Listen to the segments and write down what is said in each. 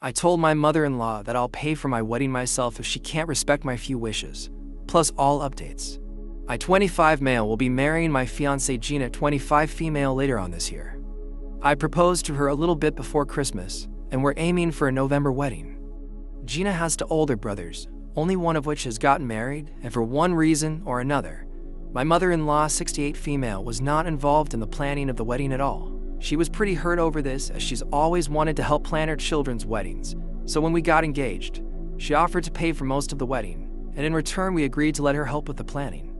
I told my mother-in-law that I'll pay for my wedding myself if she can't respect my few wishes, plus all updates. I, 25 male, will be marrying my fiancée Gina, 25 female, later on this year. I proposed to her a little bit before Christmas, and we're aiming for a November wedding. Gina has two older brothers, only one of which has gotten married, and for one reason or another, my mother-in-law, 68 female, was not involved in the planning of the wedding at all. She was pretty hurt over this, as she's always wanted to help plan her children's weddings, so when we got engaged, she offered to pay for most of the wedding, and in return we agreed to let her help with the planning.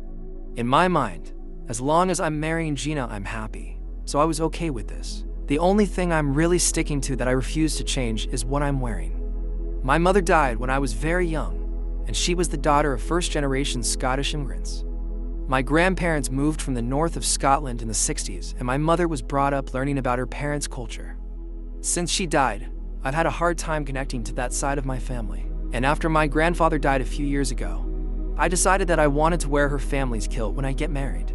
In my mind, as long as I'm marrying Gina, I'm happy, so I was okay with this. The only thing I'm really sticking to that I refuse to change is what I'm wearing. My mother died when I was very young, and she was the daughter of first-generation Scottish immigrants. My grandparents moved from the north of Scotland in the 60s, and my mother was brought up learning about her parents' culture. Since she died, I've had a hard time connecting to that side of my family. And after my grandfather died a few years ago, I decided that I wanted to wear her family's kilt when I get married.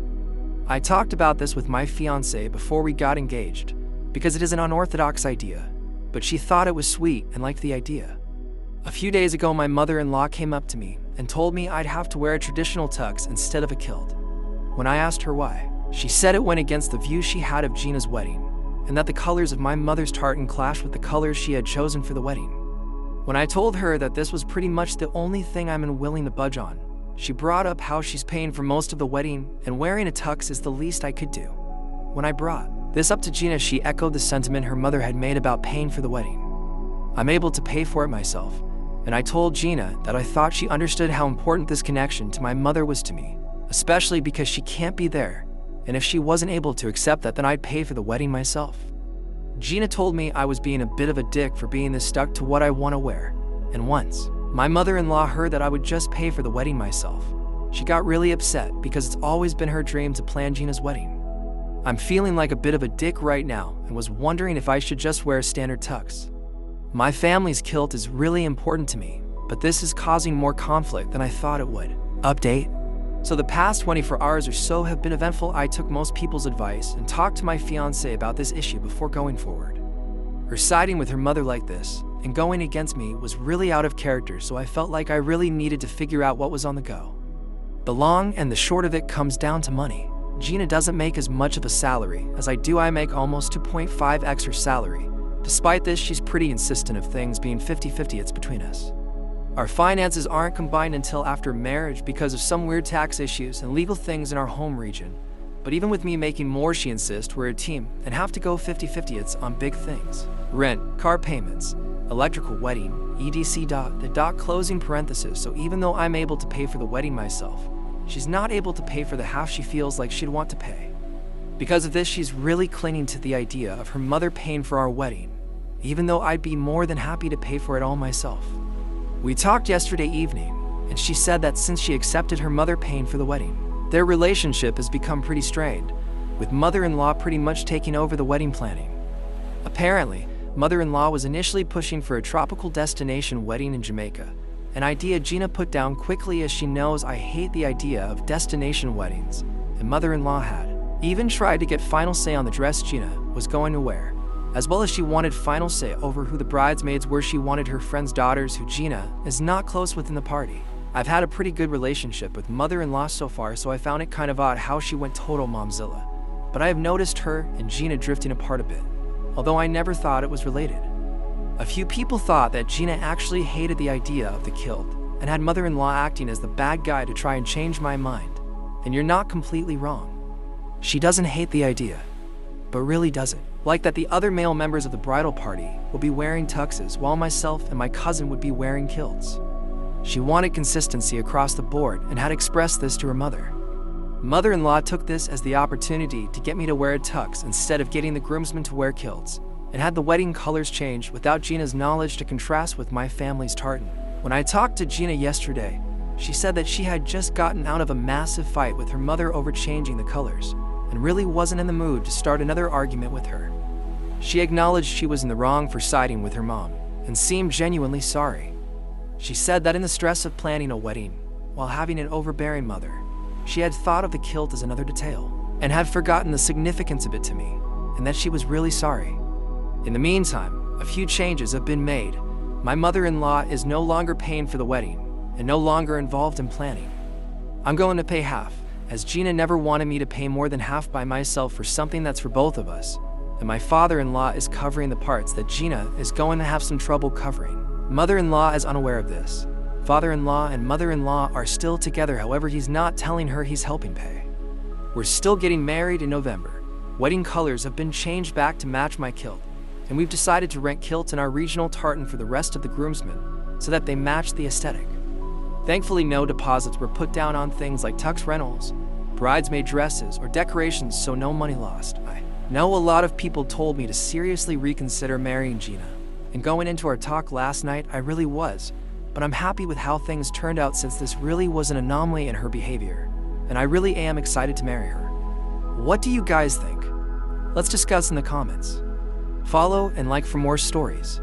I talked about this with my fiancée before we got engaged, because it is an unorthodox idea, but she thought it was sweet and liked the idea. A few days ago, my mother-in-law came up to me and told me I'd have to wear a traditional tux instead of a kilt. When I asked her why, she said it went against the view she had of Gina's wedding, and that the colors of my mother's tartan clashed with the colors she had chosen for the wedding. When I told her that this was pretty much the only thing I'm unwilling to budge on, she brought up how she's paying for most of the wedding and wearing a tux is the least I could do. When I brought this up to Gina, she echoed the sentiment her mother had made about paying for the wedding. I'm able to pay for it myself, and I told Gina that I thought she understood how important this connection to my mother was to me, especially because she can't be there, and if she wasn't able to accept that, then I'd pay for the wedding myself. Gina told me I was being a bit of a dick for being this stuck to what I want to wear, and once my mother-in-law heard that I would just pay for the wedding myself, she got really upset because it's always been her dream to plan Gina's wedding. I'm feeling like a bit of a dick right now and was wondering if I should just wear a standard tux. My family's kilt is really important to me, but this is causing more conflict than I thought it would. Update. So the past 24 hours or so have been eventful. I took most people's advice and talked to my fiancée about this issue before going forward. Her siding with her mother like this and going against me was really out of character, so I felt like I really needed to figure out what was on the go. The long and the short of it comes down to money. Gina doesn't make as much of a salary as I do. I make almost 2.5x her salary. Despite this, she's pretty insistent of things being 50-50. It's between us. Our finances aren't combined until after marriage because of some weird tax issues and legal things in our home region. But even with me making more, she insists we're a team and have to go 50-50. It's on big things. Rent, car payments, electrical, wedding, etc. Closing parenthesis. So even though I'm able to pay for the wedding myself, she's not able to pay for the half she feels like she'd want to pay. Because of this, she's really clinging to the idea of her mother paying for our wedding, even though I'd be more than happy to pay for it all myself. We talked yesterday evening, and she said that since she accepted her mother paying for the wedding, their relationship has become pretty strained, with mother-in-law pretty much taking over the wedding planning. Apparently, mother-in-law was initially pushing for a tropical destination wedding in Jamaica, an idea Gina put down quickly as she knows I hate the idea of destination weddings, and mother-in-law had even tried to get final say on the dress Gina was going to wear, as well as she wanted final say over who the bridesmaids were. She wanted her friends' daughters, who Gina is not close with, in the party. I've had a pretty good relationship with mother-in-law so far, so I found it kind of odd how she went total momzilla. But I have noticed her and Gina drifting apart a bit, although I never thought it was related. A few people thought that Gina actually hated the idea of the kilt and had mother-in-law acting as the bad guy to try and change my mind. And you're not completely wrong. She doesn't hate the idea, but really doesn't. Like that the other male members of the bridal party will be wearing tuxes while myself and my cousin would be wearing kilts. She wanted consistency across the board and had expressed this to her mother. Mother-in-law took this as the opportunity to get me to wear a tux instead of getting the groomsmen to wear kilts, and had the wedding colors changed without Gina's knowledge to contrast with my family's tartan. When I talked to Gina yesterday, she said that she had just gotten out of a massive fight with her mother over changing the colors, and really wasn't in the mood to start another argument with her. She acknowledged she was in the wrong for siding with her mom, and seemed genuinely sorry. She said that in the stress of planning a wedding, while having an overbearing mother, she had thought of the kilt as another detail, and had forgotten the significance of it to me, and that she was really sorry. In the meantime, a few changes have been made, My mother-in-law is no longer paying for the wedding and no longer involved in planning. I'm going to pay half, as Gina never wanted me to pay more than half by myself for something that's for both of us, and my father-in-law is covering the parts that Gina is going to have some trouble covering. Mother-in-law is unaware of this. Father-in-law and mother-in-law are still together, however he's not telling her he's helping pay. We're still getting married in November. Wedding colors have been changed back to match my kilt, and we've decided to rent kilts in our regional tartan for the rest of the groomsmen so that they match the aesthetic. Thankfully, no deposits were put down on things like tux rentals, bridesmaid dresses, or decorations, so no money lost. I know a lot of people told me to seriously reconsider marrying Gina, and going into our talk last night, I really was, but I'm happy with how things turned out since this really was an anomaly in her behavior, and I really am excited to marry her. What do you guys think? Let's discuss in the comments. Follow and like for more stories.